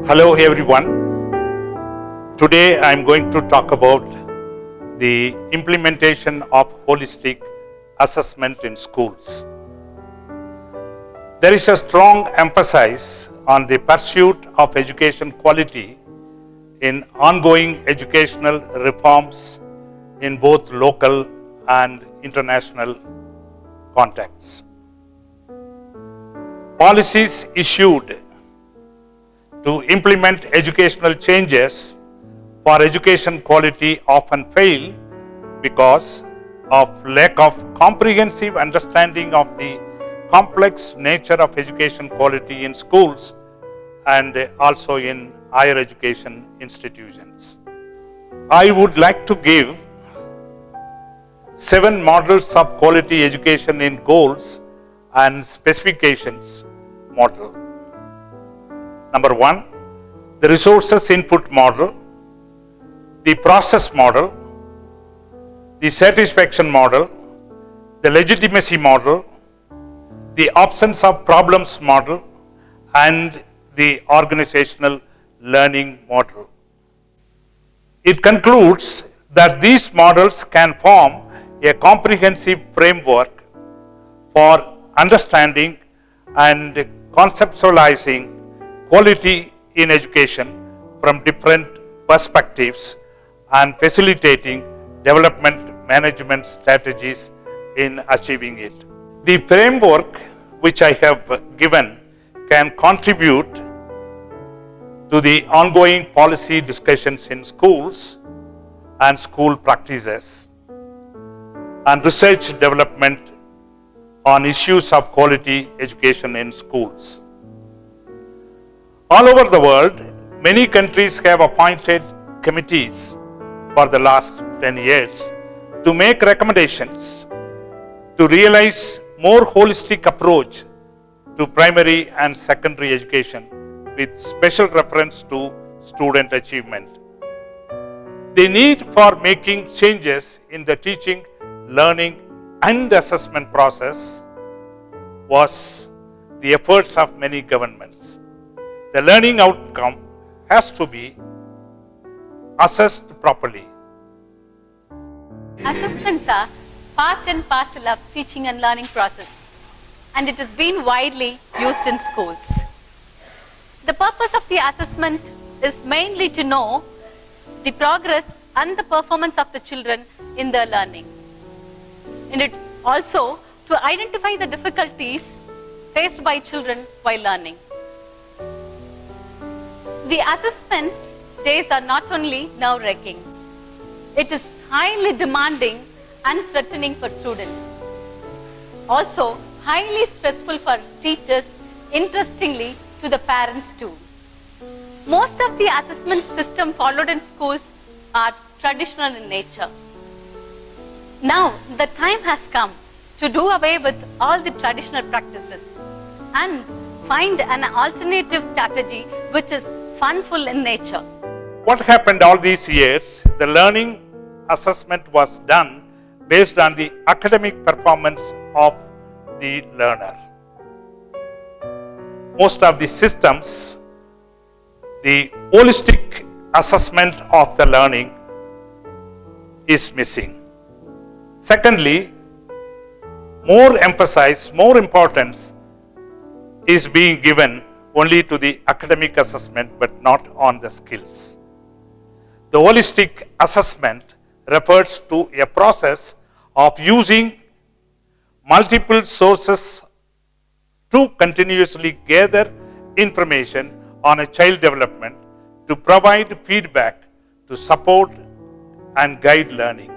Hello everyone. Today I am going to talk about the implementation of holistic assessment in schools. There is a strong emphasis on the pursuit of education quality in ongoing educational reforms in both local and international contexts. Policies issued to implement educational changes for education quality often fail because of lack of comprehensive understanding of the complex nature of education quality in schools and also in higher education institutions. I would like to give 7 models of quality education in goals and specifications model. Number 1, the resources input model, the process model, the satisfaction model, the legitimacy model, the absence of problems model, and the organizational learning model. It concludes that these models can form a comprehensive framework for understanding and conceptualizing quality in education from different perspectives and facilitating development management strategies in achieving it. The framework which I have given can contribute to the ongoing policy discussions in schools and school practices and research development on issues of quality education in schools. All over the world, many countries have appointed committees for the last 10 years to make recommendations to realize more holistic approach to primary and secondary education with special reference to student achievement. The need for making changes in the teaching, learning and assessment process was the efforts of many governments. The learning outcome has to be assessed properly. Assessments are part and parcel of teaching and learning process, and it has been widely used in schools. The purpose of the assessment is mainly to know the progress and the performance of the children in their learning, and it also to identify the difficulties faced by children while learning. The assessments days are not only nerve-wracking, it is highly demanding and threatening for students. Also highly stressful for teachers, interestingly to the parents too. Most of the assessment system followed in schools are traditional in nature. Now the time has come to do away with all the traditional practices and find an alternative strategy which is funful in nature. What happened all these years? The learning assessment was done based on the academic performance of the learner. Most of the systems, the holistic assessment of the learning is missing. Secondly, more emphasis, more importance is being given only to the academic assessment but not on the skills. The holistic assessment refers to a process of using multiple sources to continuously gather information on a child development to provide feedback to support and guide learning.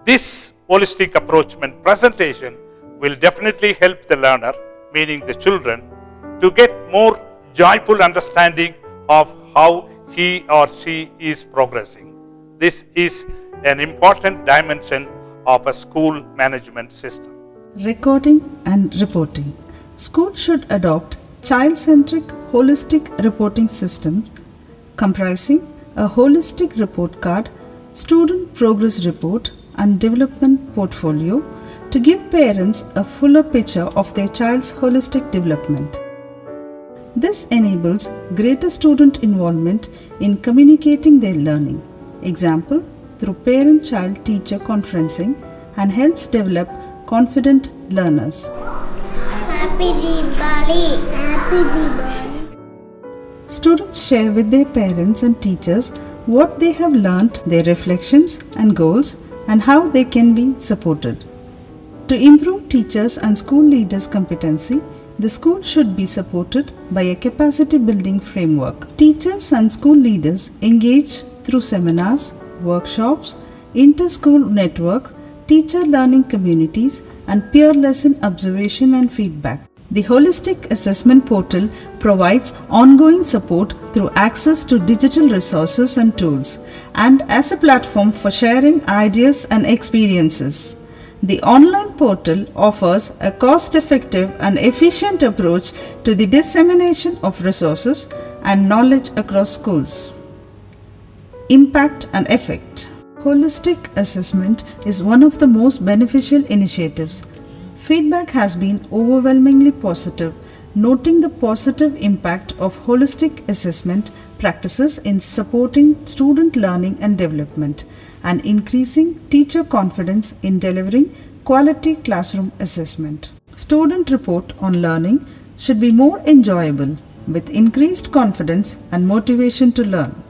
This holistic approach and presentation will definitely help the learner, meaning the children, to get more joyful understanding of how he or she is progressing. This is an important dimension of a school management system. Recording and reporting. Schools should adopt child-centric holistic reporting system comprising a holistic report card, student progress report and development portfolio to give parents a fuller picture of their child's holistic development. This enables greater student involvement in communicating their learning. Example, through parent-child teacher conferencing, and helps develop confident learners. Happy Diwali! Happy Diwali! Students share with their parents and teachers what they have learnt, their reflections and goals, and how they can be supported. To improve teachers' and school leaders' competency, the school should be supported by a capacity building framework. Teachers and school leaders engage through seminars, workshops, inter-school networks, teacher learning communities, and peer lesson observation and feedback. The Holistic Assessment Portal provides ongoing support through access to digital resources and tools, and as a platform for sharing ideas and experiences. The online portal offers a cost-effective and efficient approach to the dissemination of resources and knowledge across schools. Impact and effect. Holistic assessment is one of the most beneficial initiatives. Feedback has been overwhelmingly positive, noting the positive impact of holistic assessment practices in supporting student learning and development and increasing teacher confidence in delivering quality classroom assessment. Student report on learning should be more enjoyable with increased confidence and motivation to learn.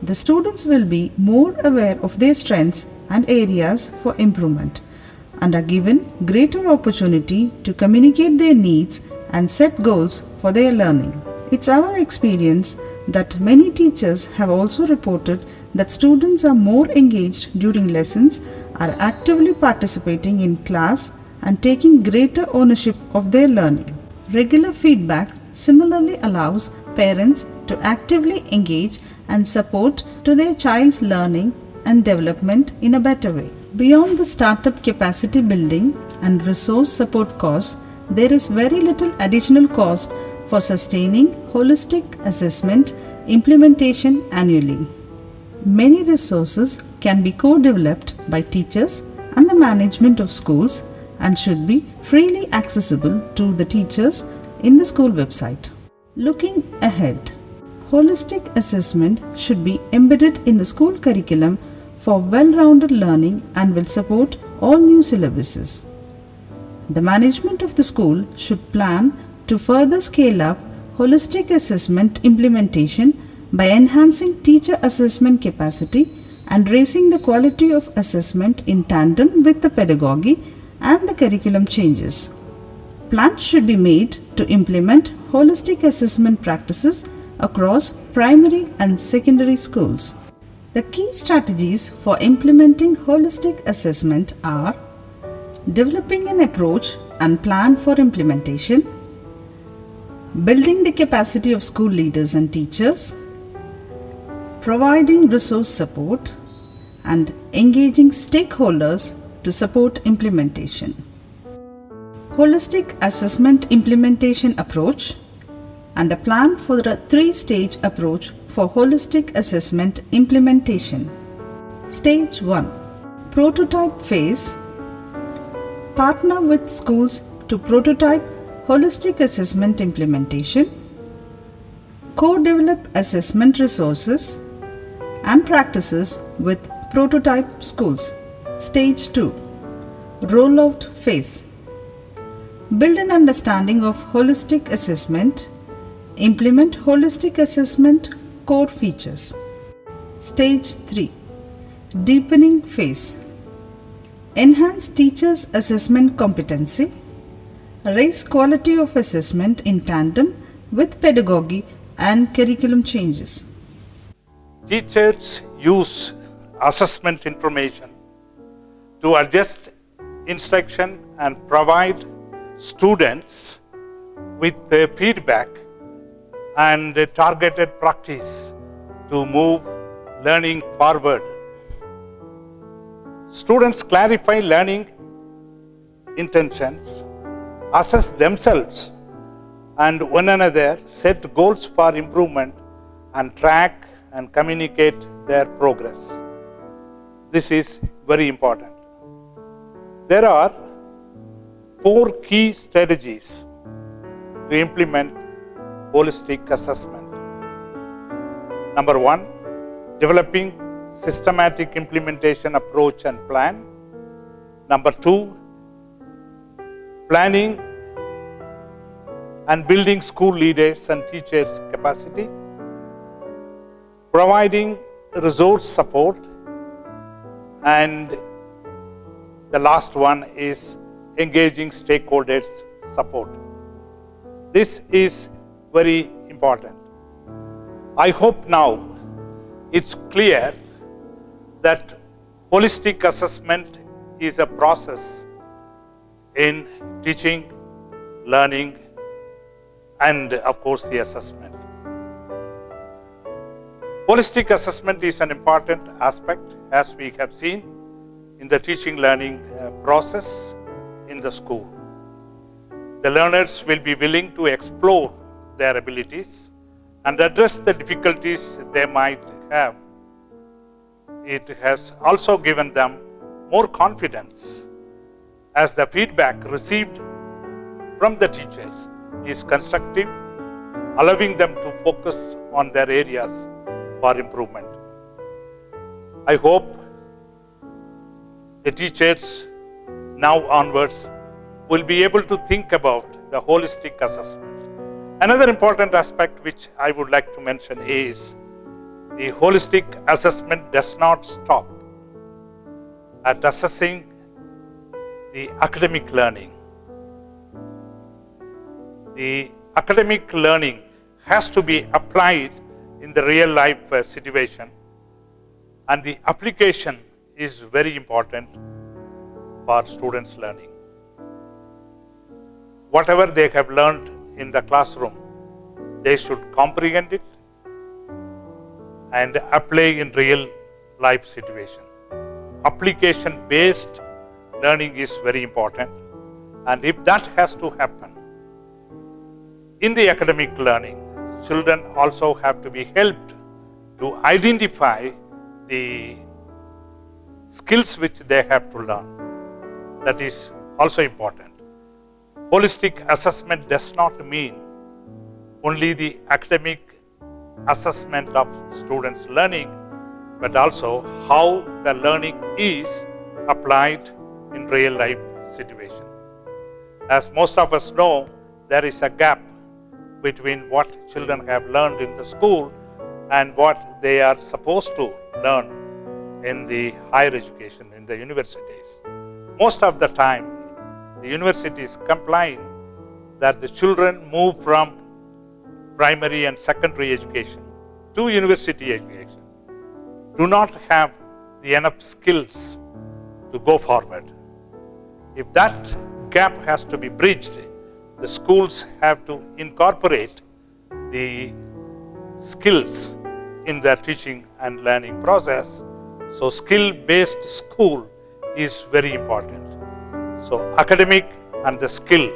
The students will be more aware of their strengths and areas for improvement and are given greater opportunity to communicate their needs and set goals for their learning. It's our experience that many teachers have also reported that students are more engaged during lessons, are actively participating in class, and taking greater ownership of their learning. Regular feedback similarly allows parents to actively engage and support to their child's learning and development in a better way. Beyond the startup capacity building and resource support costs, there is very little additional cost for sustaining holistic assessment implementation annually. Many resources can be co-developed by teachers and the management of schools and should be freely accessible to the teachers in the school website. Looking ahead, holistic assessment should be embedded in the school curriculum for well-rounded learning and will support all new syllabuses. The management of the school should plan to further scale up holistic assessment implementation by enhancing teacher assessment capacity and raising the quality of assessment in tandem with the pedagogy and the curriculum changes. Plans should be made to implement holistic assessment practices across primary and secondary schools. The key strategies for implementing holistic assessment are developing an approach and plan for implementation, building the capacity of school leaders and teachers, providing resource support, and engaging stakeholders to support implementation. Holistic assessment implementation approach and a plan for the three-stage approach for holistic assessment implementation. Stage 1. Prototype phase. Partner with schools to prototype holistic assessment implementation. Co-develop assessment resources and practices with prototype schools. Stage 2. Rollout phase. Build an understanding of holistic assessment. Implement holistic assessment core features. Stage 3. Deepening phase. Enhance teachers' assessment competency. Raise quality of assessment in tandem with pedagogy and curriculum changes. Teachers use assessment information to adjust instruction and provide students with feedback and targeted practice to move learning forward. Students clarify learning intentions, assess themselves and one another, set goals for improvement, and track and communicate their progress. This is very important. There are 4 key strategies to implement holistic assessment. Number 1, developing systematic implementation approach and plan. Number 2, planning and building school leaders and teachers' capacity. Providing resource support. And the last one is engaging stakeholders' support. This is very important. I hope now it's clear that holistic assessment is a process in teaching, learning, and of course the assessment. Holistic assessment is an important aspect, as we have seen, in the teaching learning process in the school. The learners will be willing to explore their abilities and address the difficulties they might have. It has also given them more confidence, as the feedback received from the teachers is constructive, allowing them to focus on their areas for improvement. I hope the teachers now onwards will be able to think about the holistic assessment. Another important aspect which I would like to mention is the holistic assessment does not stop at assessing the academic learning. The academic learning has to be applied in the real life situation, and the application is very important for students' learning. Whatever they have learned in the classroom, they should comprehend it and apply in real life situation. Application-based learning is very important, and if that has to happen in the academic learning, children also have to be helped to identify the skills which they have to learn. That is also important. Holistic assessment does not mean only the academic assessment of students' learning, but also how the learning is applied in real life situation. As most of us know, there is a gap between what children have learned in the school and what they are supposed to learn in the higher education, in the universities. Most of the time, the universities complain that the children move from primary and secondary education to university education, do not have the enough skills to go forward. If that gap has to be bridged, the schools have to incorporate the skills in their teaching and learning process. So skill-based school is very important. So academic and the skill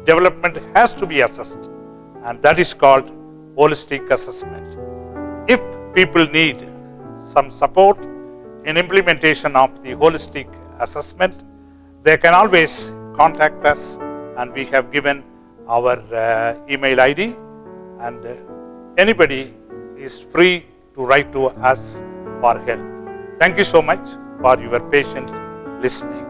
development has to be assessed, and that is called holistic assessment. If people need some support in implementation of the holistic assessment, they can always contact us, and we have given our email ID, and anybody is free to write to us for help. Thank you so much for your patient listening.